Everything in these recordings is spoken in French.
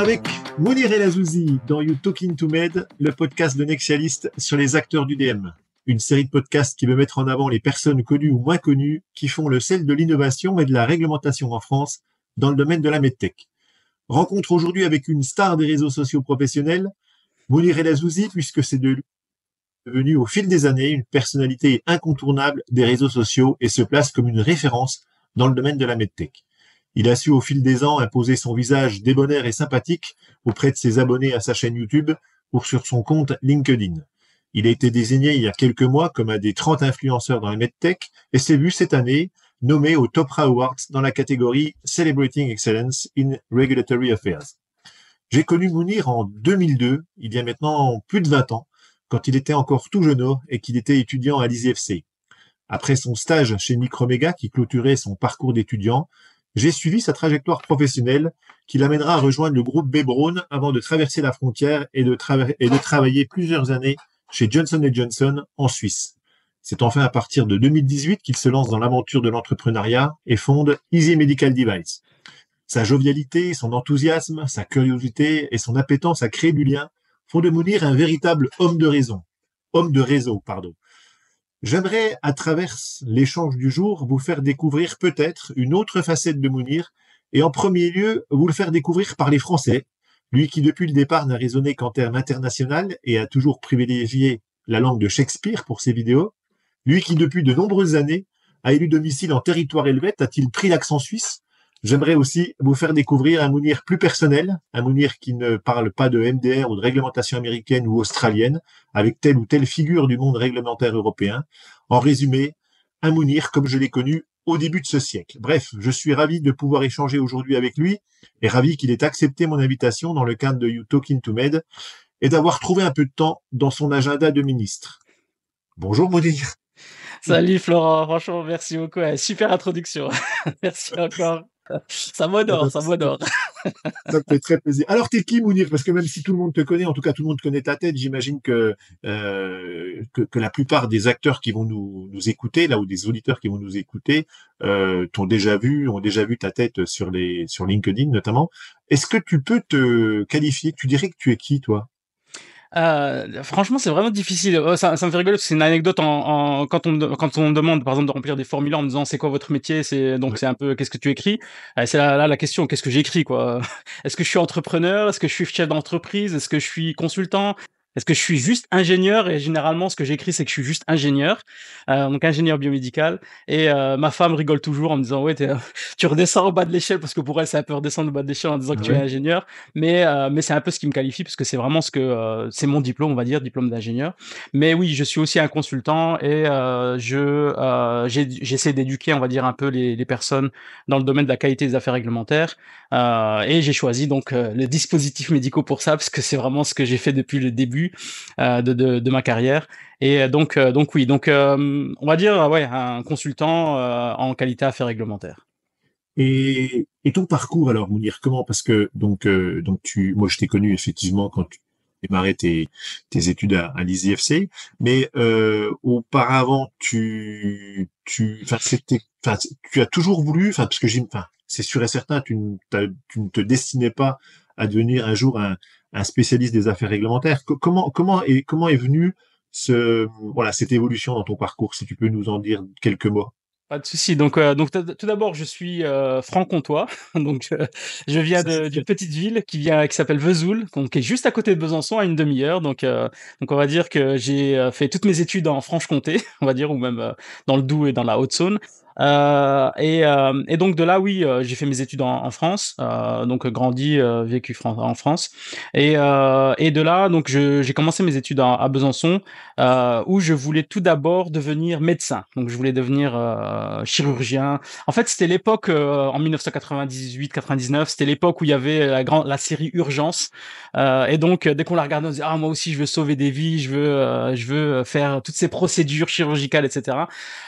avec Mounir El Azzouzi dans You Talking to Med, le podcast de Nexialist sur les acteurs du DM. Une série de podcasts qui veut mettre en avant les personnes connues ou moins connues qui font le sel de l'innovation et de la réglementation en France dans le domaine de la medtech. Rencontre aujourd'hui avec une star des réseaux sociaux professionnels, Mounir El Azzouzi, puisque c'est devenu au fil des années une personnalité incontournable des réseaux sociaux et se place comme une référence dans le domaine de la medtech. Il a su au fil des ans imposer son visage débonnaire et sympathique auprès de ses abonnés à sa chaîne YouTube ou sur son compte LinkedIn. Il a été désigné il y a quelques mois comme un des 30 influenceurs dans la medtech et s'est vu cette année nommé au Topra Awards dans la catégorie Celebrating Excellence in Regulatory Affairs. J'ai connu Mounir en 2002, il y a maintenant plus de 20 ans, quand il était encore tout jeuneau et qu'il était étudiant à l'ISFC. Après son stage chez Microméga qui clôturait son parcours d'étudiant, j'ai suivi sa trajectoire professionnelle qui l'amènera à rejoindre le groupe B. Braun avant de traverser la frontière et de travailler plusieurs années chez Johnson & Johnson en Suisse. C'est enfin à partir de 2018 qu'il se lance dans l'aventure de l'entrepreneuriat et fonde Easy Medical Device. Sa jovialité, son enthousiasme, sa curiosité et son appétence à créer du lien font de Mounir un véritable homme de réseau. J'aimerais, à travers l'échange du jour, vous faire découvrir peut-être une autre facette de Mounir et en premier lieu, vous le faire découvrir par les Français, lui qui depuis le départ n'a raisonné qu'en termes international et a toujours privilégié la langue de Shakespeare pour ses vidéos, lui qui depuis de nombreuses années a élu domicile en territoire helvétique, a-t-il pris l'accent suisse. J'aimerais aussi vous faire découvrir un Mounir plus personnel, un Mounir qui ne parle pas de MDR ou de réglementation américaine ou australienne, avec telle ou telle figure du monde réglementaire européen. En résumé, un Mounir comme je l'ai connu au début de ce siècle. Bref, je suis ravi de pouvoir échanger aujourd'hui avec lui et ravi qu'il ait accepté mon invitation dans le cadre de You Talking to Med et d'avoir trouvé un peu de temps dans son agenda de ministre. Bonjour Mounir. Salut Florent, franchement merci beaucoup, super introduction. Merci encore. Ça m'honore. Ça me fait très plaisir. Alors, t'es qui, Mounir? Parce que même si tout le monde te connaît, en tout cas tout le monde connaît ta tête, j'imagine que la plupart des acteurs qui vont nous écouter, là, ou des auditeurs qui vont nous écouter, ont déjà vu ta tête sur LinkedIn notamment. Est-ce que tu peux te qualifier? Tu dirais que tu es qui, toi? Franchement, c'est vraiment difficile. Ça me fait rigoler parce que c'est une anecdote quand on me demande, par exemple, de remplir des formulaires en me disant c'est quoi votre métier, c'est un peu qu'est-ce que tu écris. C'est là la question, qu'est-ce que j'écris, quoi. Est-ce que je suis entrepreneur? Est-ce que je suis chef d'entreprise? Est-ce que je suis consultant? Est-ce que je suis juste ingénieur? Et généralement, ce que j'écris, c'est que je suis juste ingénieur, donc ingénieur biomédical. Et ma femme rigole toujours en me disant ouais, tu redescends au bas de l'échelle parce que pour elle, c'est un peu redescendre au bas de l'échelle en disant que tu es ingénieur. Mais c'est un peu ce qui me qualifie parce que c'est vraiment c'est mon diplôme, on va dire, diplôme d'ingénieur. Mais oui, je suis aussi un consultant et j'essaie d'éduquer, on va dire, un peu les personnes dans le domaine de la qualité des affaires réglementaires. Et j'ai choisi donc les dispositifs médicaux pour ça parce que c'est vraiment ce que j'ai fait depuis le début de ma carrière. Et donc on va dire ouais, un consultant en qualité affaires réglementaires. Et ton parcours alors, Mounir, comment? Parce que moi je t'ai connu effectivement quand tu démarrais tes études à l'ISFC, mais auparavant tu as toujours voulu, parce que c'est sûr et certain, tu ne te destinais pas à devenir un jour un spécialiste des affaires réglementaires. Comment est venue cette évolution dans ton parcours, si tu peux nous en dire quelques mots? Pas de souci. Donc tout d'abord, je suis franc-comtois. Donc je viens d'une petite ville qui s'appelle Vesoul, donc qui est juste à côté de Besançon, à une demi-heure. Donc on va dire que j'ai fait toutes mes études en Franche-Comté, on va dire, ou même dans le Doubs et dans la Haute-Saône. Et donc de là, oui, j'ai fait mes études en France, donc grandi, vécu en France. Et de là, donc j'ai commencé mes études à Besançon, où je voulais tout d'abord devenir médecin. Donc je voulais devenir chirurgien. En fait, c'était l'époque en 1998-99, c'était l'époque où il y avait la série Urgence. Et donc dès qu'on la regardait, on disait ah moi aussi je veux sauver des vies, je veux faire toutes ces procédures chirurgicales, etc.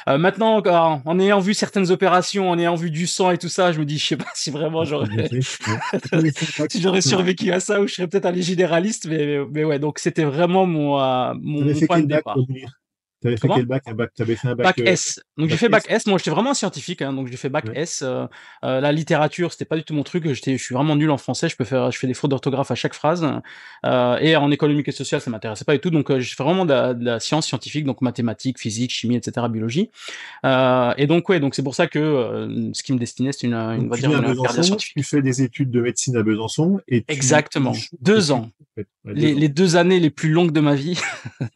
Maintenant, en ayant vu certaines opérations, en ayant vu du sang et tout ça, je me dis je sais pas si vraiment si j'aurais survécu à ça ou je serais peut-être allé généraliste, mais ouais, donc c'était vraiment mon point de départ. T'avais fait Comment? quel bac? T'avais fait un bac, Bac S. Donc j'ai bac fait bac S? S. Moi, j'étais vraiment scientifique, hein, donc j'ai fait bac Ouais. S. La littérature, c'était pas du tout mon truc. Je suis vraiment nul en français. Je fais des fautes d'orthographe à chaque phrase. Et en économique et sociale, ça m'intéressait pas du tout. Donc j'ai fait vraiment de la science scientifique, donc mathématiques, physique, chimie, etc., biologie. Et donc ouais, donc c'est pour ça que ce qui me destinait, c'est on Donc va tu dire viens à une carrière Besançon, tu scientifique. fais des études de médecine à Besançon et Exactement. 2 ans. en fait, ouais, 2 ans. Les 2 années les plus longues de ma vie.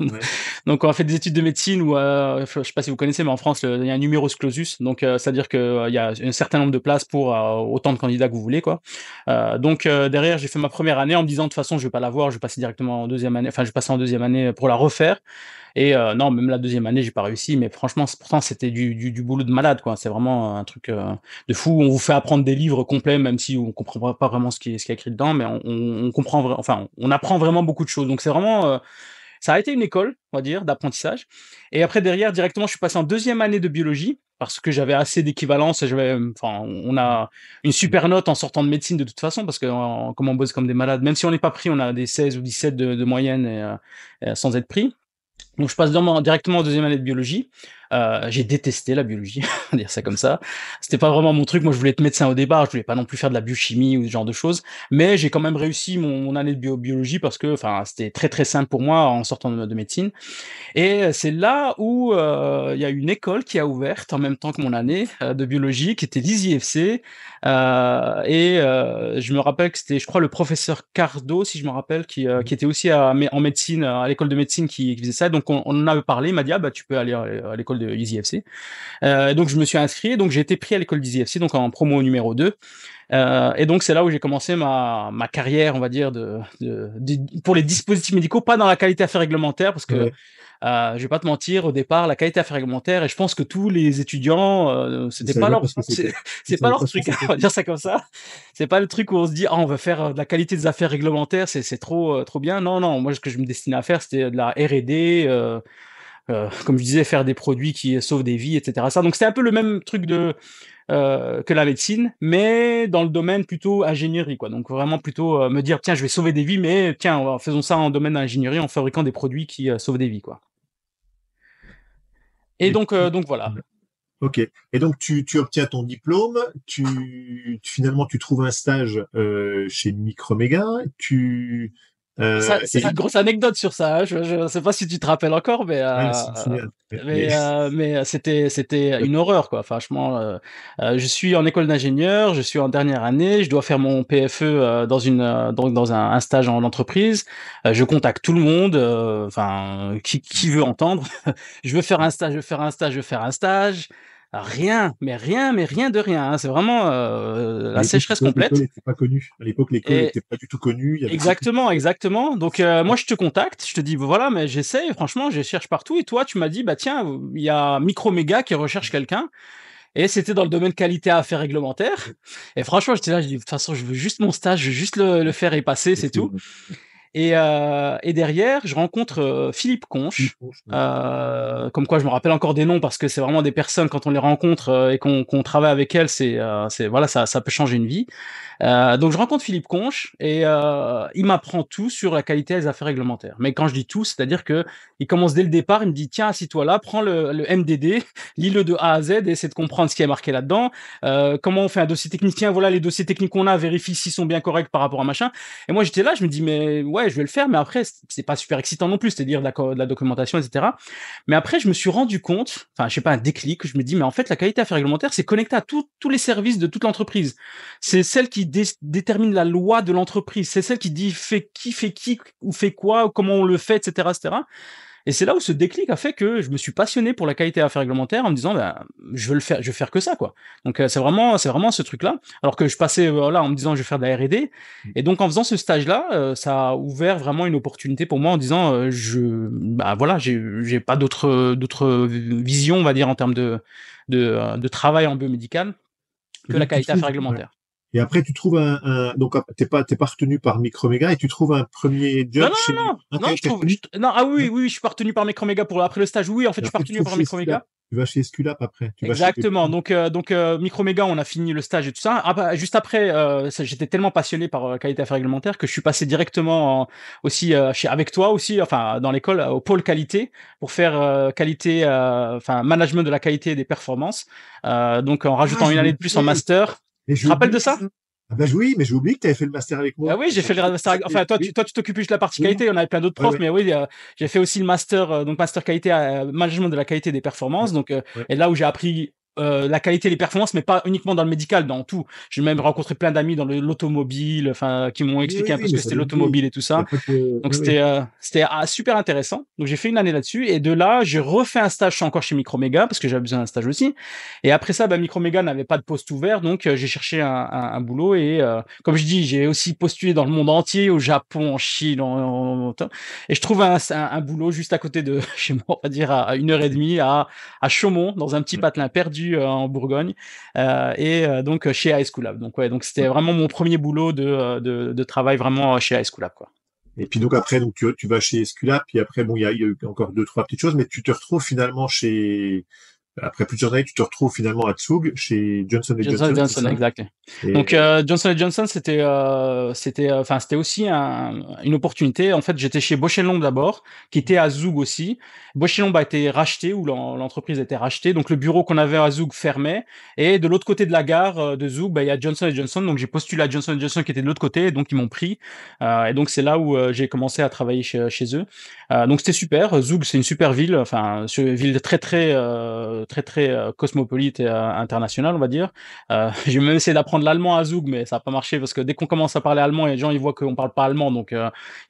Ouais. Donc on a fait des études de médecine où, je sais pas si vous connaissez, mais en France, il y a un numerus clausus. Donc c'est-à-dire que il y a un certain nombre de places pour autant de candidats que vous voulez, quoi. Donc derrière, j'ai fait ma première année en me disant de toute façon, je vais pas l'avoir, je vais passer directement en deuxième année. Enfin, je vais passer en deuxième année pour la refaire. Et non, même la deuxième année, j'ai pas réussi. Mais franchement, pourtant, c'était du boulot de malade, quoi. C'est vraiment un truc de fou. On vous fait apprendre des livres complets, même si on comprend pas vraiment ce qui est écrit dedans, mais on comprend, enfin, on apprend vraiment beaucoup de choses. Donc c'est vraiment ça a été une école, on va dire, d'apprentissage. Et après, derrière, directement, je suis passé en deuxième année de biologie parce que j'avais assez d'équivalence. Et enfin, on a une super note en sortant de médecine de toute façon parce que comme on bosse comme des malades, même si on n'est pas pris, on a des 16 ou 17 de moyenne sans être pris. Donc je passe directement en deuxième année de biologie. J'ai détesté la biologie, on va dire ça comme ça. C'était pas vraiment mon truc. Moi, je voulais être médecin au départ. Je voulais pas non plus faire de la biochimie ou ce genre de choses. Mais j'ai quand même réussi mon année de biologie parce que, enfin, c'était très très simple pour moi en sortant de médecine. Et c'est là où il y a une école qui a ouvert en même temps que mon année de biologie, qui était l'ISIFC. Je me rappelle que c'était, je crois, le professeur Cardo, si je me rappelle, qui était aussi en médecine, à l'école de médecine, qui faisait ça. Donc on en avait parlé. Il m'a dit, ah bah tu peux aller à l'école de l'ISIFC. Donc je me suis inscrit. Donc j'ai été pris à l'école d'ISIFC, donc en promo numéro 2. Et donc c'est là où j'ai commencé ma carrière, on va dire, pour les dispositifs médicaux, pas dans la qualité affaires réglementaires, parce que Ouais. je vais pas te mentir, au départ, la qualité affaires réglementaires, et je pense que tous les étudiants, Ils c'était savaient pas même leur, pas ce que c'est, c'était. Ils c'est pas savaient leur pas ce que truc, on c'était. va dire ça comme ça. C'est pas le truc où on se dit, ah, on va faire de la qualité des affaires réglementaires, c'est trop bien. Non, non, moi, ce que je me destinais à faire, c'était de la R&D, comme je disais, faire des produits qui sauvent des vies, etc. Ça, donc c'était un peu le même truc que la médecine, mais dans le domaine plutôt ingénierie, quoi. Donc vraiment plutôt me dire, tiens, je vais sauver des vies, mais tiens, faisons ça en domaine d'ingénierie en fabriquant des produits qui sauvent des vies, quoi. Et Et donc voilà. ouais. Ok. Et donc tu obtiens ton diplôme, finalement tu trouves un stage chez Microméga, C'est et une grosse anecdote sur ça, hein. Je sais pas si tu te rappelles encore, ouais, je me souviens. c'était une horreur, quoi. Franchement, je suis en école d'ingénieur, je suis en dernière année, je dois faire mon PFE dans un stage en entreprise. Je contacte tout le monde, enfin qui veut entendre. Je veux faire un stage, je veux faire un stage, je veux faire un stage. Rien, mais rien de rien, hein. C'est vraiment À la l'époque, sécheresse complète. l'école n'était pas connue. À l'époque, l'école Et n'était pas du tout connue. Il y avait très peu de exactement, choses. exactement. Donc moi je te contacte, je te dis voilà, mais j'essaie, franchement, je cherche partout. Et toi, tu m'as dit bah tiens, il y a Microméga qui recherche quelqu'un. Et c'était dans le domaine qualité à affaires réglementaires. Et franchement, j'étais là, je dis de toute façon, je veux juste mon stage, je veux juste le faire et passer, c'est tout. Et derrière, je rencontre Philippe Conche. Comme quoi, je me rappelle encore des noms parce que c'est vraiment des personnes quand on les rencontre et qu'on travaille avec elles, c'est voilà, ça peut changer une vie. Donc je rencontre Philippe Conche et il m'apprend tout sur la qualité des affaires réglementaires. Mais quand je dis tout, c'est-à-dire que il commence dès le départ, il me dit tiens, assis-toi là, prends le MDD, lis-le de A à Z et essaie de comprendre ce qui est marqué là-dedans. Comment on fait un dossier technique? Tiens, voilà les dossiers techniques qu'on a, vérifie s'ils sont bien corrects par rapport à machin. Et moi j'étais là, je me dis mais ouais, je vais le faire, mais après c'est pas super excitant non plus, c'est-à-dire de la documentation, etc. Mais après je me suis rendu compte, enfin je sais pas un déclic, je me dis mais en fait la qualité affaires réglementaires c'est connecté à tous les services de toute l'entreprise. C'est celle qui détermine la loi de l'entreprise. C'est celle qui dit fait qui ou fait quoi, comment on le fait, etc., etc. Et c'est là où ce déclic a fait que je me suis passionné pour la qualité affaires réglementaires en me disant, ben, je veux le faire, je veux faire que ça, quoi. Donc c'est vraiment ce truc-là. Alors que je passais là en me disant, je vais faire de la R&D. Et donc en faisant ce stage-là, ça a ouvert vraiment une opportunité pour moi en disant, bah voilà, j'ai pas d'autres visions, on va dire, en termes de travail en biomédical Et que la donc tu qualité affaires trouves, ouais. réglementaires. Et après tu trouves donc t'es pas retenu par Microméga et tu trouves un premier Non, job non, chez. non, non, Ok, non, t'es retenu. non, ah oui, Ouais. oui, oui, je suis pas retenu par Microméga après le stage. Oui, en fait, Et je suis pas après tu retenu trouves par chez Sila. Microméga. tu vas chez Esculap après. Exactement. Donc Microméga, on a fini le stage et tout ça. Juste après, j'étais tellement passionné par qualité affaires réglementaires que je suis passé directement aussi avec toi aussi, enfin dans l'école au pôle qualité pour faire qualité, enfin management de la qualité et des performances. Donc en Ah, rajoutant une j'ai année de plus en oublié. master. Mais Tu te j'ai rappelles de oublié ça? ça. Ah bah oui, mais j'ai oublié que tu avais fait le master avec Ah moi. oui, j'ai fait le master. Enfin, toi, Oui, tu t'occupes juste de la partie oui, qualité. On avait plein d'autres ouais, profs, ouais, mais oui, j'ai fait aussi le master, donc master qualité, management de la qualité des ouais, performances. Donc, ouais, et là où j'ai appris la qualité et les performances, mais pas uniquement dans le médical, dans tout. J'ai même ouais. rencontré plein d'amis dans l'automobile, enfin, qui m'ont Oui, expliqué oui, un peu oui, ce mais que ça c'était donne idée. l'automobile et tout Y a ça. pas de... Donc Oui, oui. c'était super intéressant. Donc j'ai fait une année là-dessus et de là j'ai refait un stage encore chez Microméga parce que j'avais besoin d'un stage aussi. Et après ça, bah, Microméga n'avait pas de poste ouvert, donc j'ai cherché un boulot et comme je dis, j'ai aussi postulé dans le monde entier, au Japon, en Chine, et je trouve un boulot juste à côté de chez moi, on va dire à 1 heure et demie à Chaumont, dans un petit Ouais, patelin perdu en Bourgogne, donc chez High School Lab. Donc ouais, donc c'était ouais. vraiment mon premier boulot de travail vraiment chez High School Lab, quoi. Et puis donc après, donc tu vas chez Esculap, puis après, bon, il y a eu encore deux, trois petites choses, mais tu te retrouves finalement après plusieurs années, tu te retrouves finalement à Tsug, chez Johnson Johnson Johnson, c'est Johnson, ça? exact. Donc Et Johnson Johnson, enfin c'était aussi une opportunité. En fait, j'étais chez Bausch Lomb d'abord, qui était à Zoug aussi. Bausch Lomb a été racheté ou l'entreprise a été rachetée. Donc le bureau qu'on avait à Zoug fermait. Et de l'autre côté de la gare de Zoug, bah, il y a Johnson Johnson. Donc j'ai postulé à Johnson Johnson qui était de l'autre côté, et donc ils m'ont pris. Et donc c'est là où j'ai commencé à travailler chez eux. Donc c'était super. Zoug, c'est une super ville. Enfin, c'est une ville très cosmopolite et internationale, on va dire. J'ai même essayé d'apprendre l'allemand à Zoug, mais ça n'a pas marché parce que dès qu'on commence à parler allemand, les gens ils voient qu'on parle pas allemand, donc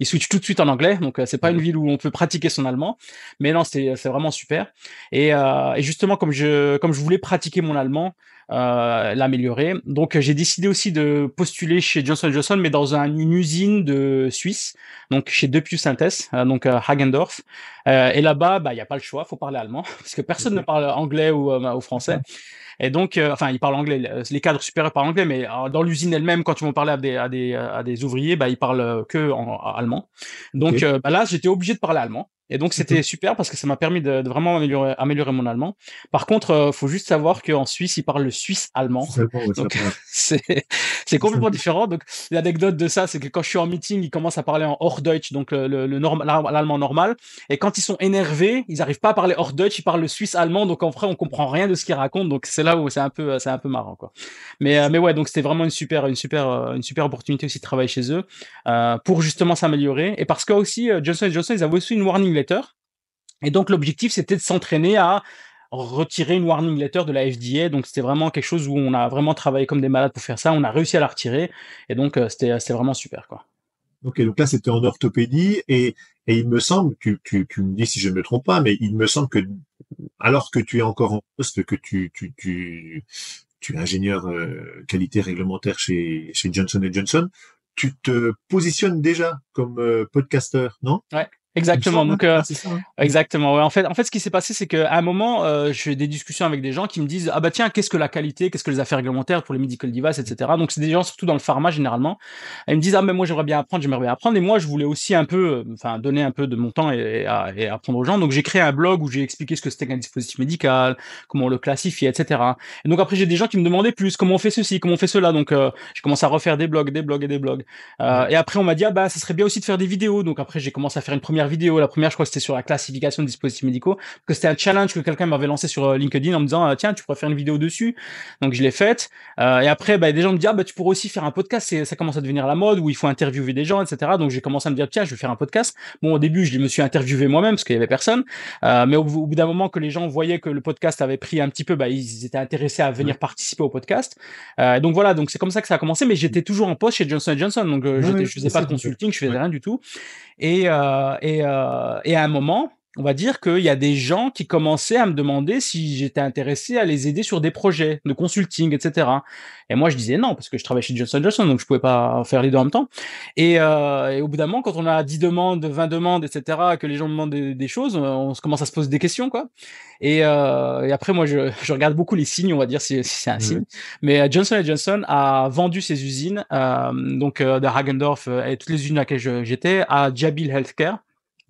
ils switchent tout de suite en anglais. Donc c'est pas une ouais, ville où on peut pratiquer son allemand, mais non, c'est vraiment super. Et justement comme je voulais pratiquer mon allemand, l'améliorer, donc j'ai décidé aussi de postuler chez Johnson Johnson, mais dans une usine de Suisse, donc chez Depue Synthes, donc Hagendorf. Et là-bas, bah il y a pas le choix, faut parler allemand parce que personne ne ok, parle anglais ou français. d'accord. Et donc, enfin, ils parlent anglais, les cadres supérieurs parlent anglais, mais dans l'usine elle-même, quand ils vont parler à des ouvriers, bah, ils parlent que en allemand. Ok. Donc, bah, là, j'étais obligé de parler allemand. Et donc, c'était Mhm. super parce que ça m'a permis de vraiment améliorer mon allemand. Par contre, faut juste savoir qu'en Suisse, ils parlent le suisse-allemand. Suisse allemand, ouais, ça Donc, parle. c'est complètement différent. Donc, l'anecdote de ça, c'est que quand je suis en meeting, ils commencent à parler en Hochdeutsch, donc l'allemand normal. Et quand ils sont énervés, ils n'arrivent pas à parler Hochdeutsch, ils parlent le suisse-allemand. Donc, en vrai, on comprend rien de ce qu'ils racontent. Donc, c'est là où c'est un peu marrant, quoi. Mais ouais, donc c'était vraiment une super opportunité aussi de travailler chez eux, pour justement s'améliorer. Et parce que aussi, Johnson Johnson, ils avaient aussi une warning letter. Et donc, l'objectif, c'était de s'entraîner à retirer une warning letter de la FDA. Donc, c'était vraiment quelque chose où on a vraiment travaillé comme des malades pour faire ça. On a réussi à la retirer. Et donc, c'était vraiment super, quoi. Ok, donc là, c'était en orthopédie et il me semble, tu me dis si je ne me trompe pas, mais il me semble que alors que tu es encore en poste, que tu es ingénieur qualité réglementaire chez Johnson Johnson, tu te positionnes déjà comme podcasteur, non? Ouais, Il me exactement. semble, hein. Donc, Ah, c'est ça, hein. Mm. exactement. Ouais. En fait, ce qui s'est passé, c'est qu'à un moment, je fais des discussions avec des gens qui me disent, ah bah tiens, qu'est-ce que la qualité, qu'est-ce que les affaires réglementaires pour les medical devices, etc. Donc, c'est des gens surtout dans le pharma généralement. Et ils me disent, ah mais moi j'aimerais bien apprendre. Et moi, je voulais aussi un peu, enfin, donner un peu de mon temps et apprendre aux gens. Donc, j'ai créé un blog où j'ai expliqué ce que c'était qu'un dispositif médical, comment on le classifie, etc. Et donc après, j'ai des gens qui me demandaient plus, comment on fait ceci, comment on fait cela. Donc, je commence à refaire des blogs, des blogs et des blogs. Ouais. Et après, on m'a dit, ah bah, ça serait bien aussi de faire des vidéos. Donc après, j'ai commencé à faire une première vidéo. La première, je crois que c'était sur la classification des dispositifs médicaux, que c'était un challenge que quelqu'un m'avait lancé sur LinkedIn en me disant, tiens, tu pourrais faire une vidéo dessus. Donc je l'ai faite. Et après, bah, des gens me disent, ah bah, tu pourrais aussi faire un podcast. Ça commence à devenir la mode où il faut interviewer des gens, etc. Donc j'ai commencé à me dire, tiens, je vais faire un podcast. Bon, au début, je me suis interviewé moi-même parce qu'il y avait personne. Mais au bout d'un moment que les gens voyaient que le podcast avait pris un petit peu, bah, ils étaient intéressés à venir Ouais. participer au podcast. Donc voilà, donc c'est comme ça que ça a commencé, mais j'étais toujours en poste chez Johnson Johnson, donc Ouais, ouais, je je faisais pas sais, de consulting, je faisais ouais. rien du tout. Et à un moment, on va dire qu'il y a des gens qui commençaient à me demander si j'étais intéressé à les aider sur des projets de consulting, etc. Et moi, je disais non, parce que je travaille chez Johnson Johnson, donc je pouvais pas faire les deux en même temps. Et au bout d'un moment, quand on a 10 demandes, 20 demandes, etc., que les gens me demandent des choses, on se commence à se poser des questions, quoi. Et après, moi, je regarde beaucoup les signes, on va dire si c'est un Ouais. signe. Mais Johnson Johnson a vendu ses usines, donc de Hagendorf et toutes les usines à laquelle j'étais, à Jabil Healthcare.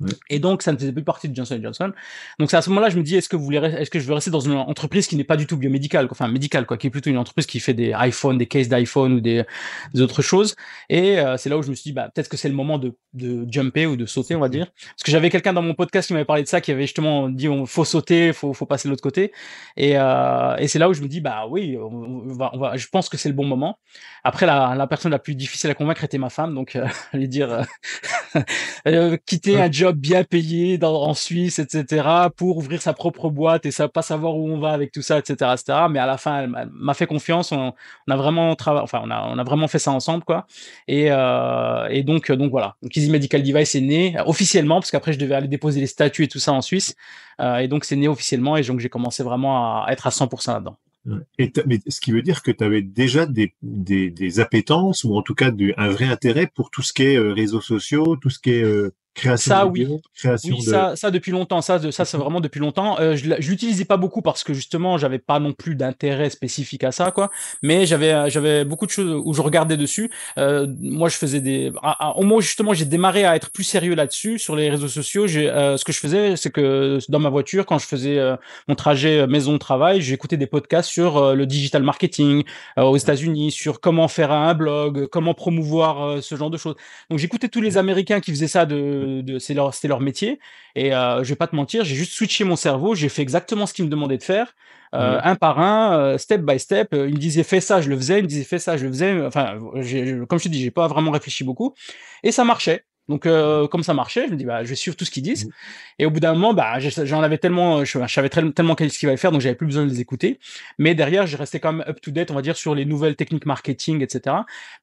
Ouais. Et donc, ça ne faisait plus partie de Johnson & Johnson. Donc, c'est à ce moment-là, je me dis, est-ce que je veux rester dans une entreprise qui n'est pas du tout biomédicale, quoi, enfin médicale, quoi, qui est plutôt une entreprise qui fait des iPhones, des cases d'iPhone ou des autres choses. Et c'est là où je me suis dit, bah, peut-être que c'est le moment de jumper ou de sauter, on va dire. Parce que j'avais quelqu'un dans mon podcast qui m'avait parlé de ça, qui avait justement dit, faut sauter, faut passer de l'autre côté. Et c'est là où je me dis, bah oui, je pense que c'est le bon moment. Après, la personne la plus difficile à convaincre était ma femme, donc lui dire quitter Ouais. un job bien payé en Suisse, etc., pour ouvrir sa propre boîte et ça pas savoir où on va avec tout ça, etc., etc. Mais à la fin, elle m'a fait confiance. On a vraiment enfin, on a vraiment fait ça ensemble, quoi. Et donc voilà. Donc Easy Medical Device est né officiellement parce qu'après je devais aller déposer les statuts et tout ça en Suisse. Et donc c'est né officiellement et donc j'ai commencé vraiment à être à 100% là-dedans. Ouais. Mais ce qui veut dire que tu avais déjà des appétences ou en tout cas un vrai intérêt pour tout ce qui est réseaux sociaux, tout ce qui est création de Ça, oui. vidéos, Oui, création de... ça depuis longtemps. Ça, c'est vraiment depuis longtemps. Je l'utilisais pas beaucoup parce que justement, j'avais pas non plus d'intérêt spécifique à ça, quoi. Mais j'avais beaucoup de choses où je regardais dessus. Moi, je faisais au moment où justement j'ai démarré à être plus sérieux là-dessus sur les réseaux sociaux. Ce que je faisais, c'est que dans ma voiture, quand je faisais mon trajet maison-travail, j'écoutais des podcasts sur le digital marketing aux États-Unis, sur comment faire un blog, comment promouvoir ce genre de choses. Donc j'écoutais tous les Américains qui faisaient ça c'était leur métier. Et je vais pas te mentir, j'ai juste switché mon cerveau, j'ai fait exactement ce qu'ils me demandaient de faire, Ouais. un par un, step by step. Ils me disaient fais ça, je le faisais. Ils me disaient fais ça, je le faisais. Enfin, comme je te dis, j'ai pas vraiment réfléchi beaucoup, et ça marchait. Donc, comme ça marchait, je me dis bah je vais suivre tout ce qu'ils disent. Et au bout d'un moment, bah j'en avais tellement, je savais tellement ce qu'ils allaient faire, donc j'avais plus besoin de les écouter. Mais derrière, je restais quand même up to date, on va dire, sur les nouvelles techniques marketing, etc.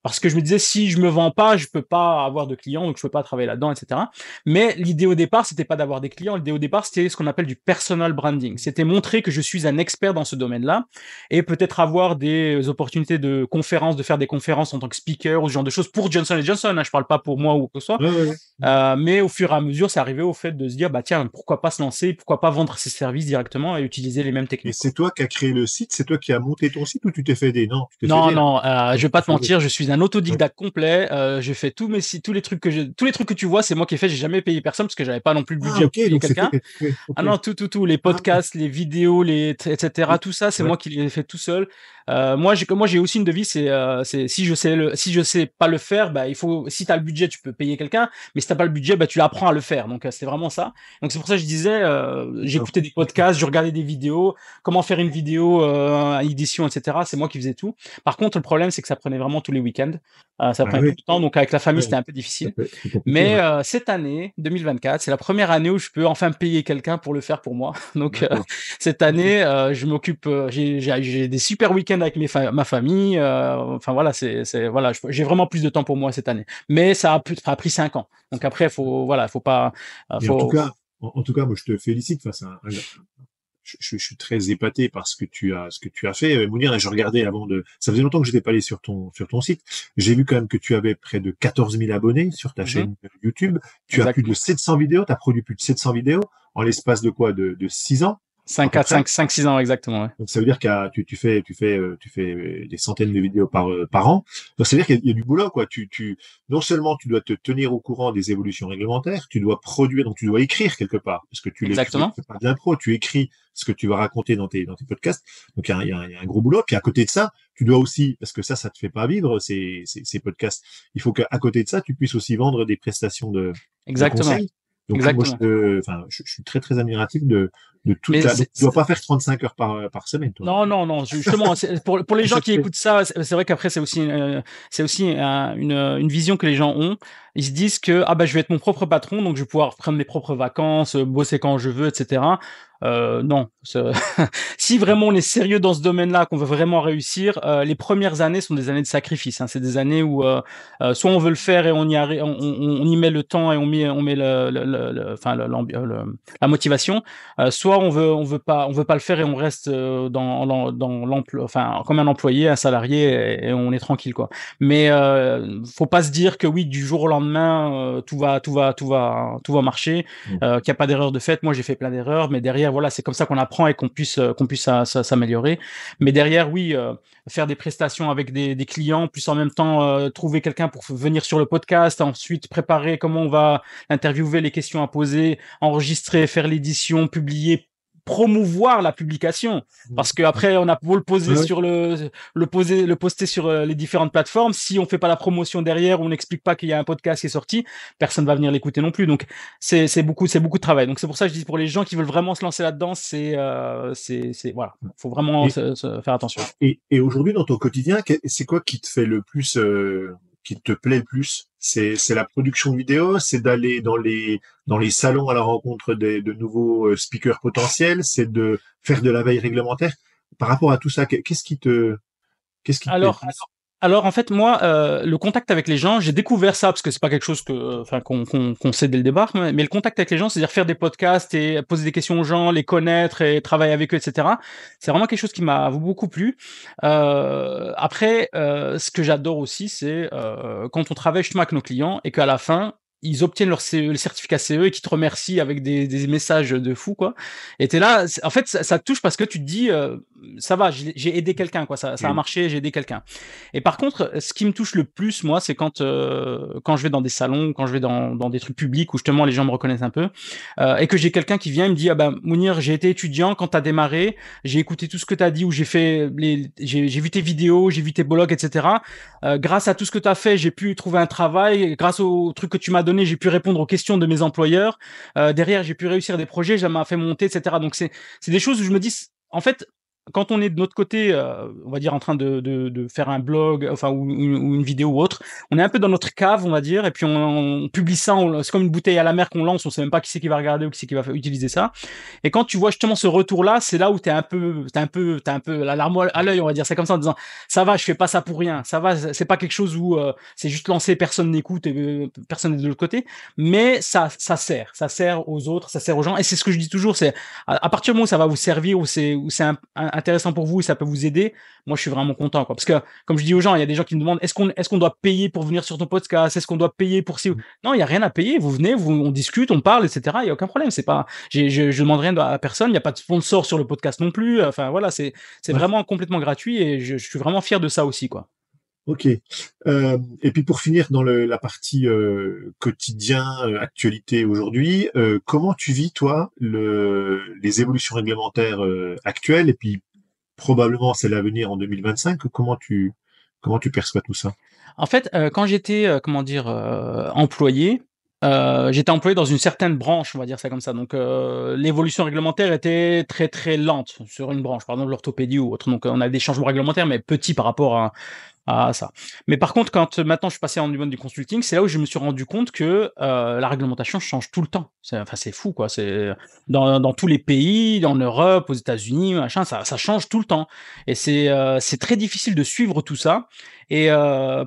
Parce que je me disais, si je me vends pas, je peux pas avoir de clients, donc je peux pas travailler là-dedans, etc. Mais l'idée au départ, c'était pas d'avoir des clients. L'idée au départ, c'était ce qu'on appelle du personal branding. C'était montrer que je suis un expert dans ce domaine-là et peut-être avoir des opportunités de conférences, de faire des conférences en tant que speaker ou ce genre de choses pour Johnson Johnson. Hein, je parle pas pour moi ou quoi que ce soit. Ouais, ouais, ouais. Mais au fur et à mesure, c'est arrivé au fait de se dire, bah tiens, pourquoi pas se lancer, pourquoi pas vendre ses services directement et utiliser les mêmes Et techniques, quoi. c'est toi qui as créé le site, c'est toi qui as monté ton site ou tu t'es fait aider? Non, tu t'es fait Non, aider, hein. non, je Non, vais tu pas t'es te fait aider. mentir, je suis un Ouais. autodidacte complet. J'ai fait tous mes sites, tous les trucs que tu vois, c'est moi qui ai fait. J'ai jamais payé personne parce que j'avais pas non plus le Ah, budget ok, pour payer donc c'est toi quelqu'un. qui as tout fait. Ah Ok. non, tout, les Ah, podcasts, les vidéos, etc. Tout ça, c'est ouais. moi qui les ai fait tout seul. Moi, j'ai aussi une devise, c'est si je sais pas le faire, bah, si t'as le budget, tu peux payer quelqu'un, mais si t'as pas le budget, bah, tu apprends à le faire. Donc, c'est vraiment ça. Donc, c'est pour ça que je disais, Ah, j'écoutais des podcasts, je regardais des vidéos, comment faire une vidéo, édition, etc. C'est moi qui faisais tout. Par contre, le problème, c'est que ça prenait vraiment tous les week-ends. Ça bah prenait tout oui, le temps. Donc, avec la famille, ouais, c'était un peu difficile. c'est compliqué, Mais ouais. cette année, 2024, c'est la première année où je peux enfin payer quelqu'un pour le faire pour moi. Donc D'accord. cette Ok. année, je m'occupe, j'ai des super week-ends avec ma famille. Enfin voilà, voilà, j'ai vraiment plus de temps pour moi cette année. Mais ça a pris 5 ans. Donc après, faut pas, Et en tout faut. cas, en tout cas, moi, je te félicite face à je suis très épaté par ce que tu as fait, Mounir. Et je regardais avant ça faisait longtemps que j'étais pas allé sur ton site. J'ai vu quand même que tu avais près de 14 000 abonnés sur ta Mhm, chaîne YouTube. Tu as plus de exactement. 700 vidéos. Tu as produit plus de 700 vidéos en l'espace de quoi? De 6 ans, à 5, peu 4, près. 5, 5, 6 ans exactement. Ouais. Donc ça veut dire que tu fais des centaines de vidéos par an. Donc ça veut dire qu'il y a du boulot, quoi. Non seulement tu dois te tenir au courant des évolutions réglementaires, tu dois produire, donc tu dois écrire quelque part, parce que Exactement. fais pas de l'impro, tu écris ce que tu vas raconter dans tes podcasts. Donc il y a un gros boulot. Puis à côté de ça, tu dois aussi, parce que ça te fait pas vivre ces podcasts. Il faut qu'à côté de ça, tu puisses aussi vendre des prestations de Exactement. conseils. Donc moi, Exactement. je suis très très admiratif de toute Mais la. Donc tu dois pas faire 35 heures par semaine, toi. non, non, non. Justement, pour les C'est gens ça que qui tu fais. écoutent ça, c'est vrai qu'après c'est aussi une vision que les gens ont. Ils se disent que ah bah je vais être mon propre patron, donc je vais pouvoir prendre mes propres vacances, bosser quand je veux, etc. Non. Si vraiment on est sérieux dans ce domaine-là, qu'on veut vraiment réussir, les premières années sont des années de sacrifice. Hein. C'est des années où soit on veut le faire et on y arrive, on y met le temps et on met enfin la motivation, soit soit on veut pas le faire et on reste dans l'emploi, enfin comme un employé, un salarié, et on est tranquille quoi. Mais faut pas se dire que oui, du jour au lendemain, tout va marcher, Mm. qu'il y a pas d'erreur de fait. Moi, j'ai fait plein d'erreurs, mais derrière, voilà, c'est comme ça qu'on apprend et qu'on puisse s'améliorer. Mais derrière, oui, faire des prestations avec des clients, plus en même temps trouver quelqu'un pour venir sur le podcast, ensuite préparer comment on va interviewer, les questions à poser, enregistrer, faire l'édition, publier, promouvoir la publication, Mm. parce qu'après on a beau le poser Ouais, ouais. sur le poster sur les différentes plateformes, si on fait pas la promotion derrière, on n'explique pas qu'il y a un podcast qui est sorti, personne va venir l'écouter non plus. Donc c'est beaucoup de travail. Donc c'est pour ça que je dis, pour les gens qui veulent vraiment se lancer là-dedans, c'est voilà, faut vraiment Et, faire attention. et aujourd'hui, dans ton quotidien, c'est quoi qui te fait le plus, qui te plaît le plus? C'est la production vidéo, c'est d'aller dans les salons à la rencontre de nouveaux speakers potentiels, c'est de faire de la veille réglementaire. Par rapport à tout ça, qu'est-ce qui te plaît le Alors, plus? alors en fait moi, le contact avec les gens, j'ai découvert ça parce que c'est pas quelque chose que, enfin qu'on sait dès le départ, mais le contact avec les gens, c'est-à-dire faire des podcasts et poser des questions aux gens, les connaître et travailler avec eux, etc. C'est vraiment quelque chose qui m'a beaucoup plu. Après, ce que j'adore aussi, c'est quand on travaille justement avec nos clients et qu'à la fin ils obtiennent leur CE, le certificat CE, et qui te remercient avec des messages de fou quoi. Et t'es là, en fait ça te touche parce que tu te dis ça va, j'ai aidé quelqu'un quoi, ça a Oui. marché, j'ai aidé quelqu'un. Et par contre, ce qui me touche le plus, moi, c'est quand je vais dans des salons, quand je vais dans des trucs publics où justement les gens me reconnaissent un peu, et que j'ai quelqu'un qui vient et me dit, ah ben Mounir, j'ai été étudiant quand t'as démarré, j'ai écouté tout ce que t'as dit, ou j'ai vu tes vidéos, j'ai vu tes blogs, etc. Grâce à tout ce que t'as fait, j'ai pu trouver un travail. Grâce aux trucs que tu m'as donné, j'ai pu répondre aux questions de mes employeurs. Derrière, j'ai pu réussir des projets, ça m'a fait monter, etc. Donc c'est des choses où je me dis, en fait, quand on est de notre côté, on va dire en train de faire un blog, enfin ou une vidéo ou autre, on est un peu dans notre cave, on va dire, et puis on publie ça, c'est comme une bouteille à la mer qu'on lance, on sait même pas qui c'est qui va regarder ou qui c'est qui va utiliser ça. Et quand tu vois justement ce retour-là, c'est là où t'as un peu la larme à l'œil, on va dire, c'est comme ça en disant, ça va, je fais pas ça pour rien, ça va, c'est pas quelque chose où c'est juste lancé, personne n'écoute et personne n'est de l'autre côté, mais ça sert aux autres, ça sert aux gens, et c'est ce que je dis toujours, c'est à partir du moment où ça va vous servir, où c'est intéressant pour vous et ça peut vous aider, moi je suis vraiment content quoi. Parce que comme je dis aux gens, il y a des gens qui me demandent est-ce qu'on doit payer pour venir sur ton podcast, est-ce qu'on doit payer pour si, non, il y a rien à payer, vous venez, on discute, on parle, etc. Il y a aucun problème, c'est pas, je demande rien à personne, il y a pas de sponsor sur le podcast non plus, enfin voilà, c'est Ouais. vraiment complètement gratuit, et je suis vraiment fier de ça aussi quoi. Ok. Et puis pour finir dans la partie quotidien, actualité aujourd'hui, comment tu vis toi les évolutions réglementaires actuelles et puis probablement celles à venir en 2025? Comment tu perçois tout ça? En fait, quand j'étais, comment dire, employé, j'étais employé dans une certaine branche, on va dire ça comme ça. Donc, l'évolution réglementaire était très, très lente sur une branche, par exemple l'orthopédie ou autre. Donc, on a des changements réglementaires, mais petits par rapport à ça. Mais par contre, quand maintenant je suis passé en niveau du consulting, c'est là où je me suis rendu compte que la réglementation change tout le temps. Enfin, c'est fou, quoi. C'est dans tous les pays, en Europe, aux États-Unis, machin, ça change tout le temps. Et c'est très difficile de suivre tout ça. Et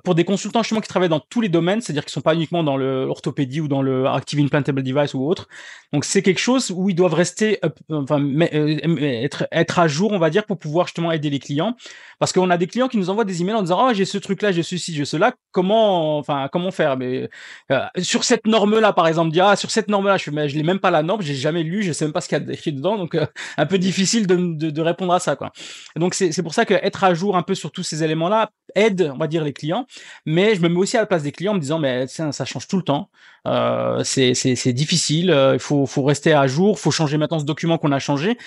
pour des consultants justement qui travaillent dans tous les domaines, c'est-à-dire qui sont pas uniquement dans l'orthopédie ou dans le active implantable device ou autre, donc c'est quelque chose où ils doivent rester, enfin, être à jour, on va dire, pour pouvoir justement aider les clients. Parce qu'on a des clients qui nous envoient des emails en disant, oh, j'ai ce truc-là, j'ai ceci, j'ai cela, comment faire? Mais sur cette norme-là, par exemple, dire, ah, sur cette norme-là, mais je l'ai même pas la norme, j'ai jamais lu, je sais même pas ce qu'il y a écrit dedans, donc un peu difficile de répondre à ça, quoi. Et donc c'est pour ça que être à jour un peu sur tous ces éléments-là aide, on va dire, les clients. Mais je me mets aussi à la place des clients en me disant, mais tiens, ça change tout le temps. C'est difficile. Faut rester à jour. Faut changer maintenant ce document qu'on a changé.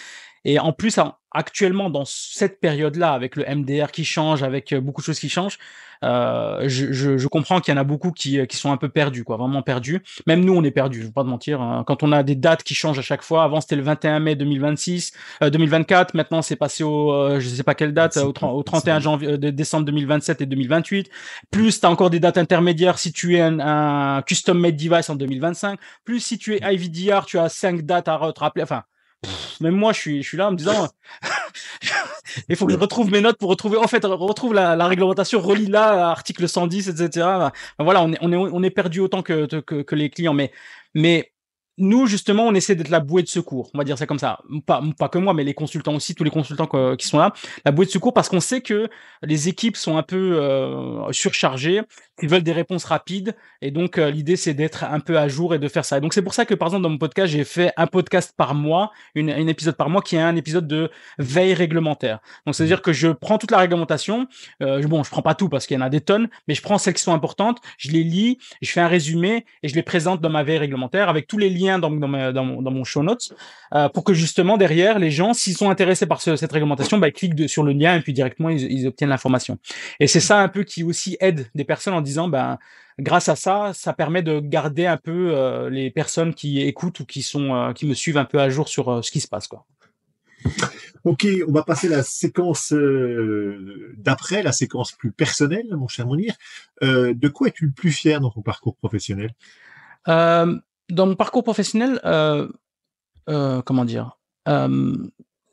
Et en plus, actuellement, dans cette période-là, avec le MDR qui change, avec beaucoup de choses qui changent, je comprends qu'il y en a beaucoup qui sont un peu perdus, quoi, vraiment perdus. Même nous, on est perdus, je ne vais pas te mentir, hein. Quand on a des dates qui changent à chaque fois, avant c'était le 21 mai 2026, 2024, maintenant c'est passé je sais pas quelle date, au 31 janvier, décembre 2027 et 2028. Plus, tu as encore des dates intermédiaires si tu es un custom made device en 2025. Plus, si tu es IVDR, tu as 5 dates à te rappeler. Enfin, même moi, je suis là en me disant, il faut que je retrouve mes notes pour retrouver, en fait, retrouve la réglementation, relis là, article 110, etc. Ben voilà, on est perdu autant que les clients, mais nous, justement, on essaie d'être la bouée de secours. On va dire ça comme ça. Pas que moi, mais les consultants aussi, tous les consultants qui sont là, la bouée de secours, parce qu'on sait que les équipes sont un peu surchargées, ils veulent des réponses rapides, et donc l'idée c'est d'être un peu à jour et de faire ça. Et donc c'est pour ça que par exemple dans mon podcast, j'ai fait un podcast par mois, une épisode par mois, qui est un épisode de veille réglementaire. Donc c'est-à-dire que je prends toute la réglementation. Bon, je prends pas tout parce qu'il y en a des tonnes, mais je prends celles qui sont importantes, je les lis, je fais un résumé et je les présente dans ma veille réglementaire avec tous les liens dans mon show notes, pour que justement derrière les gens, s'ils sont intéressés par cette réglementation, bah, ils cliquent sur le lien et puis directement ils obtiennent l'information. Et c'est ça un peu qui aussi aide des personnes en disant, ben grâce à ça, ça permet de garder un peu les personnes qui écoutent ou qui me suivent un peu à jour sur ce qui se passe, quoi. Ok, on va passer à la séquence d'après, la séquence plus personnelle, mon cher Mounir. De quoi es-tu le plus fier dans ton parcours professionnel? Dans mon parcours professionnel, comment dire?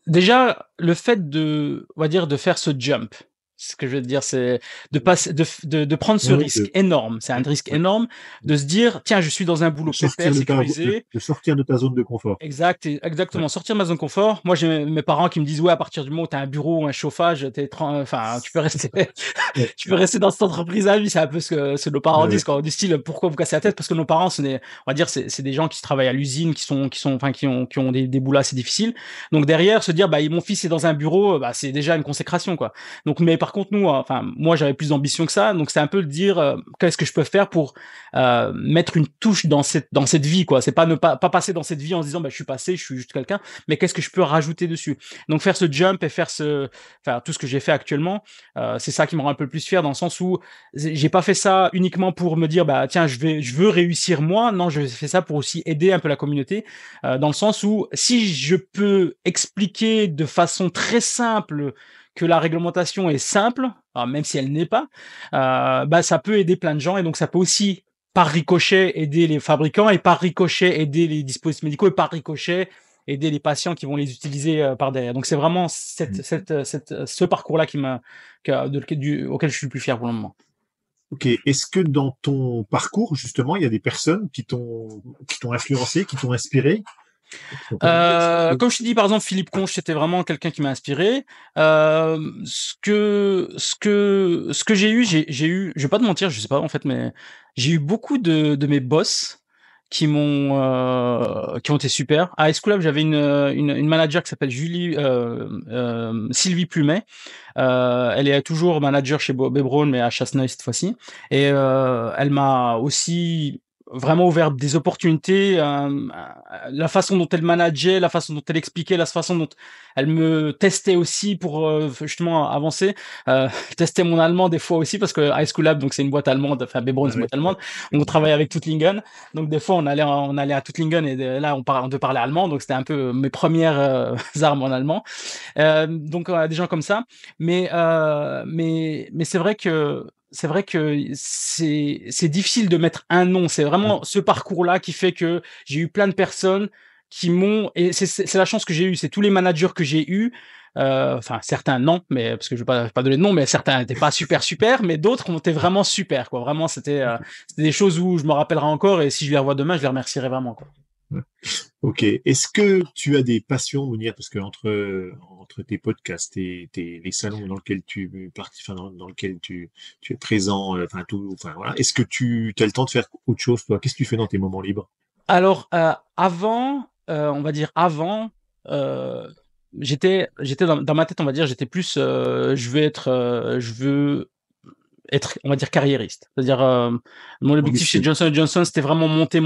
Déjà, le fait on va dire, de faire ce jump. Ce que je veux dire, c'est de passer, de prendre ce Oui, risque énorme. C'est un risque ouais, énorme de se dire, tiens, je suis dans un boulot pépère, sécurisé. de sortir de ta zone de confort. Exactement. Ouais. Sortir de ma zone de confort. Moi, j'ai mes parents qui me disent, ouais, à partir du moment où tu as un bureau ou un chauffage, enfin, tu peux rester, Ouais. tu peux rester dans cette entreprise à vie. C'est un peu ce que nos parents Ouais. disent, quoi. Du style, pourquoi vous cassez la tête? Parce que nos parents, on va dire, c'est des gens qui travaillent à l'usine, enfin, qui ont des boulots assez difficiles. Donc derrière, se dire, bah, mon fils est dans un bureau, bah, c'est déjà une consécration, quoi. Donc, mais par contre, nous, enfin, moi, j'avais plus d'ambition que ça. Donc, c'est un peu de dire, qu'est-ce que je peux faire pour mettre une touche dans cette vie, quoi. C'est pas ne pas passer dans cette vie en se disant, bah, je suis passé, je suis juste quelqu'un, mais qu'est-ce que je peux rajouter dessus. Donc faire ce jump et faire tout ce que j'ai fait actuellement, c'est ça qui me rend un peu plus fier, dans le sens où j'ai pas fait ça uniquement pour me dire, bah tiens, je veux réussir moi. Non, je fais ça pour aussi aider un peu la communauté, dans le sens où si je peux expliquer de façon très simple que la réglementation est simple, alors même si elle n'est pas, bah ça peut aider plein de gens, et donc ça peut aussi par ricochet aider les fabricants, et par ricochet aider les dispositifs médicaux, et par ricochet aider les patients qui vont les utiliser par derrière. Donc c'est vraiment ce parcours-là auquel je suis le plus fier pour le moment. Ok. Est-ce que dans ton parcours, justement, il y a des personnes qui t'ont influencé, qui t'ont inspiré? Comme je t'ai dit, par exemple, Philippe Conche, c'était vraiment quelqu'un qui m'a inspiré. Ce que j'ai eu, je vais pas te mentir, je sais pas en fait, mais j'ai eu beaucoup de mes boss qui ont été super. À High School Lab, j'avais une manager qui s'appelle Sylvie Plumet. Elle est toujours manager chez Bebron, mais à Chasseneuil cette fois-ci. Et elle m'a aussi vraiment ouvert des opportunités, la façon dont elle manageait, la façon dont elle expliquait, la façon dont elle me testait aussi pour justement avancer. Tester mon allemand des fois aussi, parce que High School Lab, donc c'est une boîte allemande, enfin Bebron, c'est Ah une ouais, boîte allemande. Donc on travaillait avec Tuttlingen. Donc des fois on allait à Tuttlingen, et là on devait parler allemand. Donc c'était un peu mes premières armes en allemand. Donc des gens comme ça. Mais c'est vrai que c'est difficile de mettre un nom. C'est vraiment ce parcours-là qui fait que j'ai eu plein de personnes qui m'ont, et c'est la chance que j'ai eue. C'est tous les managers que j'ai eus. Enfin, certains non, mais parce que je vais pas donner de nom, mais certains n'étaient pas super, mais d'autres ont été vraiment super, quoi. Vraiment, c'était des choses où je me rappellerai encore, et si je les revois demain, je les remercierai vraiment, quoi. ouais. Ok. Est-ce que tu as des passions, Mounir, parce que entre tes podcasts et les salons dans lesquels tu participes, enfin, dans lesquels tu es présent, enfin tout, enfin voilà. Est-ce que tu as le temps de faire autre chose, toi? Qu'est-ce que tu fais dans tes moments libres? Alors, on va dire avant, heu, j'étais dans ma tête, on va dire, j'étais plus, je veux être, on va dire, carriériste. C'est-à-dire, mon objectif chez Ambitieux. Johnson& Johnson, c'était vraiment monter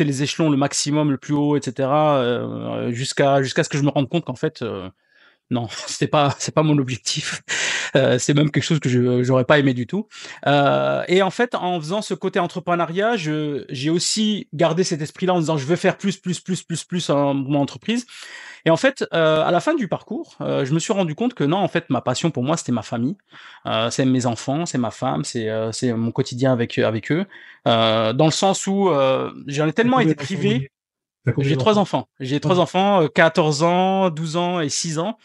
les échelons, le maximum, le plus haut, et cetera, jusqu'à ce que je me rende compte qu'en fait, non, c'est pas mon objectif. C'est même quelque chose que j'aurais pas aimé du tout. Et en fait, en faisant ce côté entrepreneuriat, j'ai aussi gardé cet esprit-là en disant: «Je veux faire plus en mon entreprise». Et en fait, à la fin du parcours, je me suis rendu compte que non, en fait, ma passion pour moi, c'était ma famille. C'est mes enfants, c'est ma femme, c'est mon quotidien avec eux. Dans le sens où, j'en ai T'as tellement combien été d'enfants, privé. Mounir? T'as combien J'ai 3 d'enfants? enfants. J'ai Trois 3 enfants. enfants, 14 ans, 12 ans et 6 ans.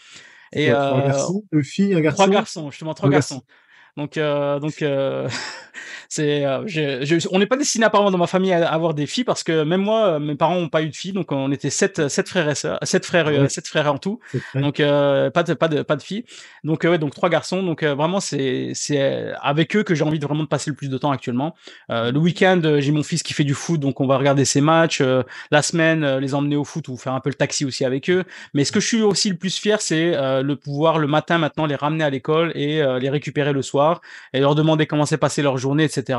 C'est Et quoi, trois garçons, deux filles, un 3 garçon? garçons, justement 3 Trois garçons. garçons. Donc, on n'est pas destiné apparemment dans ma famille à avoir des filles parce que même moi, mes parents n'ont pas eu de filles, donc on était sept frères et sœurs, Ah ouais, 7 frères en tout, c'est vrai. donc pas de filles. Donc ouais, donc 3 garçons. Donc vraiment c'est avec eux que j'ai envie de vraiment de passer le plus de temps actuellement. Le week-end, j'ai mon fils qui fait du foot, donc on va regarder ses matchs. La semaine, les emmener au foot ou faire un peu le taxi aussi avec eux. Mais ce que je suis aussi le plus fier, c'est le pouvoir le matin maintenant les ramener à l'école et les récupérer le soir et leur demander comment s'est passée leur journée, etc.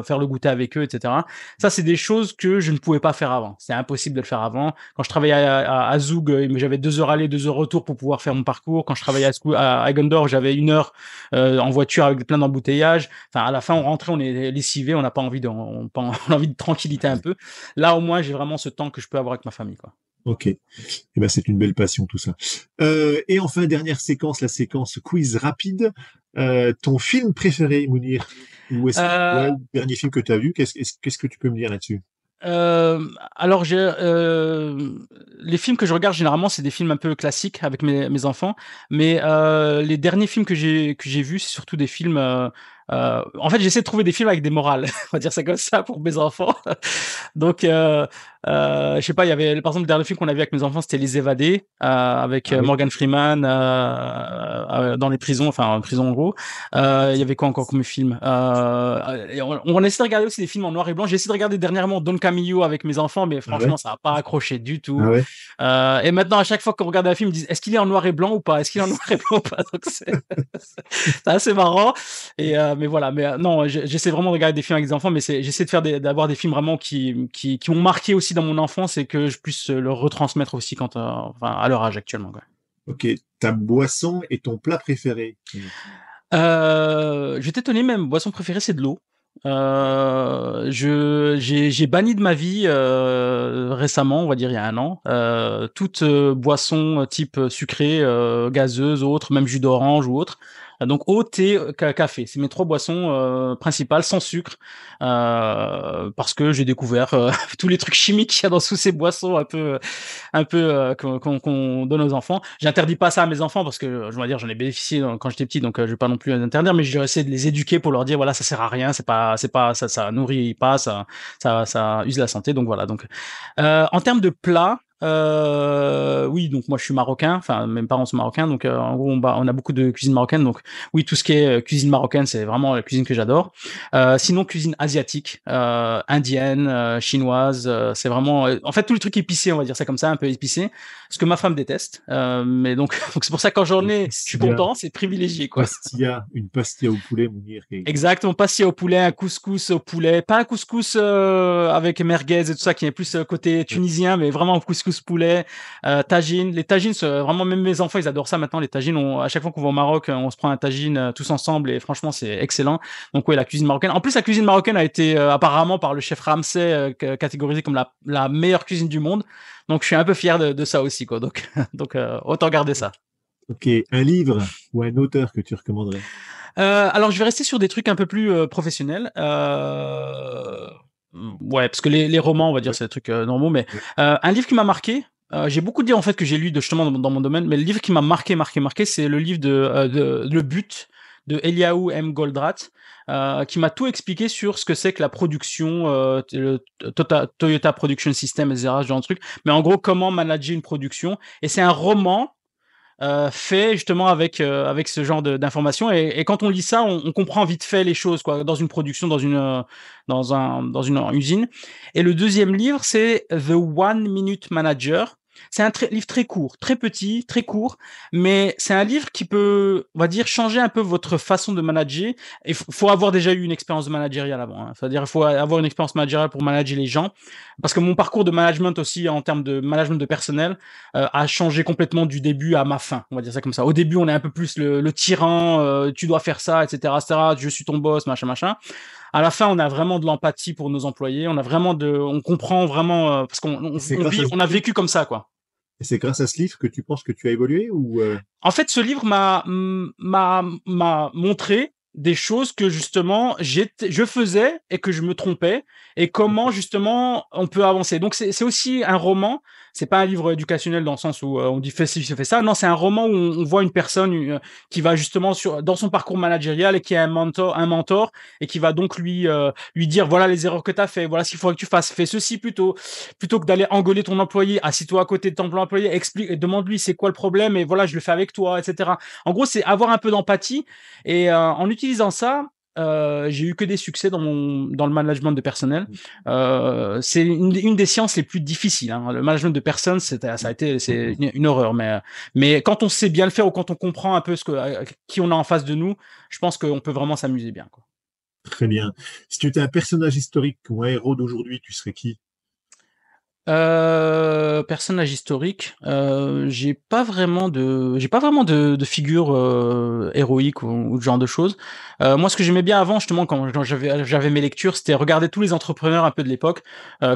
Faire le goûter avec eux, etc. Ça, c'est des choses que je ne pouvais pas faire avant. C'est impossible de le faire avant. Quand je travaillais à Zoug, j'avais 2 heures aller, 2 heures retour pour pouvoir faire mon parcours. Quand je travaillais à Gondor, j'avais 1 heure en voiture avec plein d'embouteillages. Enfin, à la fin, on rentrait, on est lessivé, on n'a pas envie on a envie de tranquillité un peu. Là, au moins, j'ai vraiment ce temps que je peux avoir avec ma famille, quoi. Ok. Eh ben, c'est une belle passion, tout ça. Et enfin, dernière séquence, la séquence quiz rapide. Ton film préféré, Mounir? Ou est-ce, ouais, Euh, le dernier film que tu as vu, qu'est-ce que tu peux me dire là-dessus? alors les films que je regarde généralement, c'est des films un peu classiques avec mes enfants, mais les derniers films que j'ai vus, c'est surtout des films, en fait, j'essaie de trouver des films avec des morales, on va dire ça comme ça pour mes enfants. Donc je sais pas, il y avait par exemple le dernier film qu'on a vu avec mes enfants, c'était Les Évadés, avec Ah oui. Morgan Freeman, dans les prisons, enfin en prison en gros. Il y avait quoi encore comme film? Et on essaie de regarder aussi des films en noir et blanc. J'ai essayé de regarder dernièrement Don Camillo avec mes enfants, mais Ah ouais. franchement, ça n'a pas accroché du Ah tout. ouais. Et maintenant, à chaque fois qu'on regarde un film, ils disent est-ce qu'il est en noir et blanc ou pas? Est-ce qu'il est en noir et blanc ou pas? Donc c'est assez marrant. Mais voilà. Mais non, j'essaie vraiment de regarder des films avec des enfants, mais j'essaie de d'avoir des films vraiment qui m'ont marqué aussi dans mon enfance et que je puisse le retransmettre aussi enfin, à leur âge actuellement, quoi. Ok. Ta boisson et ton plat préféré? Mounir. Je vais t'étonner, même boisson préférée, c'est de l'eau. J'ai banni de ma vie récemment, on va dire il y a un an, toute boisson type sucrée, gazeuse, autre, même jus d'orange ou autre. Donc eau, thé, café, c'est mes 3 boissons principales sans sucre, parce que j'ai découvert tous les trucs chimiques qu'il y a dans toutes ces boissons un peu qu'on donne aux enfants. J'interdis pas ça à mes enfants parce que je dois dire j'en ai bénéficié quand j'étais petit, donc je vais pas non plus les interdire, mais je vais essayer de les éduquer pour leur dire voilà, ça sert à rien, c'est pas ça nourrit pas, ça use la santé, donc voilà. Donc en termes de plats, oui, donc moi je suis marocain, enfin mes parents sont marocains, donc en gros on a beaucoup de cuisine marocaine, donc oui, tout ce qui est cuisine marocaine, c'est vraiment la cuisine que j'adore. Sinon, cuisine asiatique, indienne, chinoise, c'est vraiment, en fait, tous les trucs épicés, on va dire ça comme ça, un peu épicé, ce que ma femme déteste. Mais donc, donc c'est pour ça que quand j'en Une ai, je suis pastilla, content, c'est privilégié, quoi. une pastilla au poulet, Mounir. Exactement, pastis au poulet, un couscous au poulet, pas un couscous avec merguez et tout ça qui est plus côté tunisien, mais vraiment un couscous poulet, tagine. Les tagines, vraiment même mes enfants ils adorent ça maintenant. Les tagines, à chaque fois qu'on va au Maroc, on se prend un tagine tous ensemble et franchement c'est excellent. Donc oui, la cuisine marocaine. En plus la cuisine marocaine a été apparemment par le chef Ramsay catégorisée comme la meilleure cuisine du monde. Donc je suis un peu fier de ça aussi, quoi. Donc donc autant garder ça. Ok. Un livre ou un auteur que tu recommanderais? Alors, je vais rester sur des trucs un peu plus professionnels. Ouais, parce que les romans, on va dire, Ouais. c'est des trucs normaux. Mais Ouais. un livre qui m'a marqué. J'ai beaucoup de livres en fait que j'ai lu justement dans mon domaine, mais le livre qui m'a marqué, c'est le livre de Le But de Eliaou M. Goldratt, qui m'a tout expliqué sur ce que c'est que la production, le Toyota Production System, etc., ce genre de truc. Mais en gros, comment manager une production. Et c'est un roman fait justement avec ce genre d'informations et quand on lit ça on comprend vite fait les choses quoi dans une production dans une usine. Et le deuxième livre c'est The One Minute Manager. C'est un livre très court, très petit, très court, mais c'est un livre qui peut, on va dire, changer un peu votre façon de manager. Il faut avoir déjà eu une expérience managériale avant, hein. C'est-à-dire il faut avoir une expérience managériale pour manager les gens, parce que mon parcours de management aussi en termes de management de personnel a changé complètement du début à ma fin, on va dire ça comme ça. Au début, on est un peu plus le tyran, tu dois faire ça, etc., etc., je suis ton boss, machin, machin. À la fin, on a vraiment de l'empathie pour nos employés, on comprend vraiment, parce qu'on Et c'est grâce à ce on a livre, vécu comme ça, quoi. et c'est grâce à ce livre que tu penses que tu as évolué ou En fait, ce livre m'a montré des choses que justement je faisais et que je me trompais et comment justement on peut avancer. Donc c'est aussi un roman, c'est pas un livre éducationnel dans le sens où on dit fais ci, fais ça. Non, c'est un roman où on voit une personne qui va justement dans son parcours managérial et qui a un mentor et qui va donc lui dire voilà les erreurs que tu as fait, voilà ce qu'il faudrait que tu fasses, fais ceci plutôt que d'aller engueuler ton employé, assis-toi à côté de ton employé, explique, demande-lui c'est quoi le problème et voilà je le fais avec toi, etc. En gros, c'est avoir un peu d'empathie et en utilisant ça. J'ai eu que des succès dans le management de personnel. C'est une des sciences les plus difficiles. Hein. Le management de personnes, c'est une horreur. Mais quand on sait bien le faire ou quand on comprend un peu qui on a en face de nous, je pense qu'on peut vraiment s'amuser bien. Quoi. Très bien. Si tu étais un personnage historique ou un héros d'aujourd'hui, tu serais qui? Personnage historique, j'ai pas vraiment de figure héroïque ou ce genre de choses. Moi, ce que j'aimais bien avant, justement, quand j'avais mes lectures, c'était regarder tous les entrepreneurs un peu de l'époque,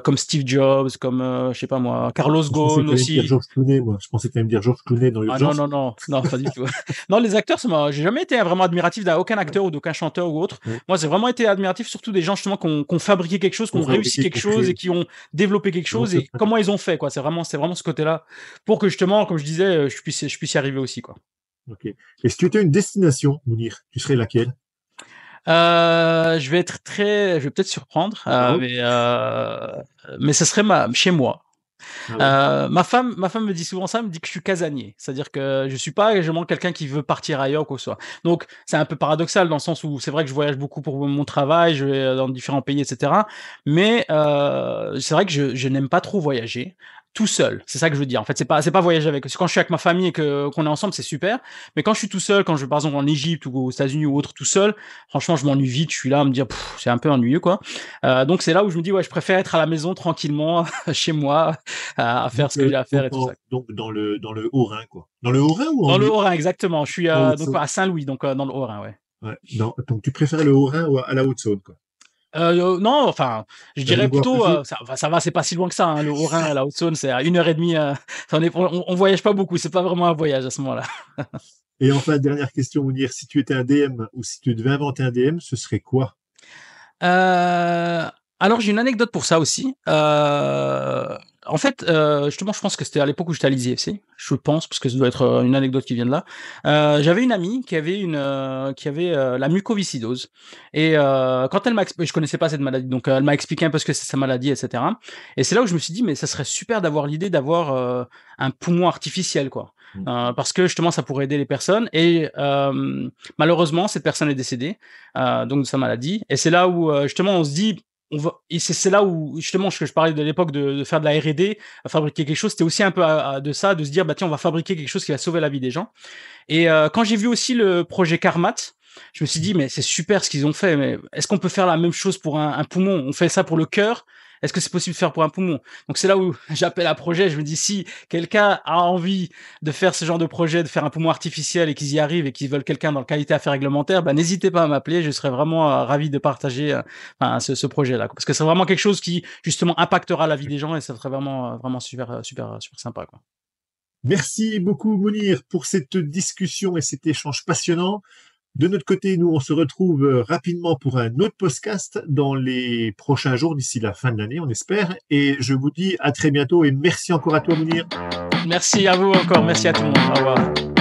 comme Steve Jobs, comme je sais pas moi, Carlos Je pensais que Ghosn tu allais me dire aussi. Georges Clooney, moi. Je pensais que tu allais me dire Georges Clooney dans Ah non, l'urgence. non, non, non, pas du tout. Non, les acteurs, j'ai jamais été vraiment admiratif d'aucun acteur ou d'aucun chanteur ou autre. Ouais. Moi, j'ai vraiment été admiratif surtout des gens justement qui ont fabriqué quelque chose, qui Pour ont réussi fabriquer, quelque pour chose et créer. qui ont développé quelque Non, chose c'est et très comment bien. ils ont fait, quoi. C'est vraiment ce côté-là pour que justement, comme je disais, je puisse y arriver aussi, quoi. Ok. Et si tu étais une destination, Mounir, tu serais laquelle? Je vais peut-être surprendre, Le Maroc? mais ce serait chez moi. Ah ouais. Ma femme me dit souvent ça, elle me dit que je suis casanier. C'est-à-dire que je suis pas vraiment quelqu'un qui veut partir ailleurs ou quoi que ce soit. Donc, c'est un peu paradoxal dans le sens où c'est vrai que je voyage beaucoup pour mon travail, je vais dans différents pays, etc. Mais c'est vrai que je n'aime pas trop voyager tout seul. C'est ça que je veux dire. En fait, c'est pas voyager avec. C'est quand je suis avec ma famille et qu'on est ensemble, c'est super. Mais quand je suis tout seul, quand je vais par exemple en Égypte ou aux États-Unis ou autre tout seul, franchement, je m'ennuie vite. Je suis là à me dire, c'est un peu ennuyeux, quoi. Donc c'est là où je me dis, ouais, je préfère être à la maison tranquillement, chez moi, à faire ce que j'ai à faire et tout ça. Donc dans le Haut-Rhin, quoi. Dans le Haut-Rhin ou Dans le Haut-Rhin, exactement. Je suis en donc Haute-Saône? à Saint-Louis, donc dans le Haut-Rhin, ouais. Ouais. Non, donc tu préfères le Haut-Rhin ou à la Haute-Saône, quoi. Non, enfin, je T'as de dirais quoi plutôt, partager? ça va, c'est pas si loin que ça. Hein, le Haut-Rhin et la Haute-Saône, c'est à 1 heure et demie. On voyage pas beaucoup. C'est pas vraiment un voyage à ce moment-là. Et enfin, dernière question, Mounir, si tu étais un DM ou si tu devais inventer un DM, ce serait quoi? Euh, alors j'ai une anecdote pour ça aussi. En fait, justement, je pense que c'était à l'époque où j'étais à l'ISIFC. Je pense, parce que ça doit être une anecdote qui vient de là. J'avais une amie qui avait la mucoviscidose. Et quand elle je connaissais pas cette maladie, donc elle m'a expliqué un peu ce que c'est sa maladie, etc. Et c'est là où je me suis dit, mais ça serait super d'avoir l'idée d'avoir un poumon artificiel, quoi. Parce que justement, ça pourrait aider les personnes. Et malheureusement, cette personne est décédée donc de sa maladie. Et c'est là où justement on se dit, et c'est là où justement ce que je parlais de l'époque de faire de la R&D, fabriquer quelque chose, c'était aussi un peu de ça, de se dire bah tiens on va fabriquer quelque chose qui va sauver la vie des gens. Et quand j'ai vu aussi le projet Carmat, je me suis dit mais c'est super ce qu'ils ont fait, mais est-ce qu'on peut faire la même chose pour un poumon? On fait ça pour le cœur. Est-ce que c'est possible de faire pour un poumon? Donc c'est là où j'appelle à projet. Je me dis si quelqu'un a envie de faire ce genre de projet, de faire un poumon artificiel et qu'ils y arrivent et qu'ils veulent quelqu'un dans le qualité affaires réglementaire, bah, n'hésitez pas à m'appeler. Je serais vraiment ravi de partager ce projet-là. Parce que c'est vraiment quelque chose qui justement impactera la vie des gens et ça serait vraiment, vraiment super, super, super sympa. Quoi. Merci beaucoup, Mounir, pour cette discussion et cet échange passionnant. De notre côté, nous, on se retrouve rapidement pour un autre podcast dans les prochains jours, d'ici la fin de l'année, on espère. Et je vous dis à très bientôt et merci encore à toi, Mounir. Merci à vous encore. Merci à tout le monde. Au revoir.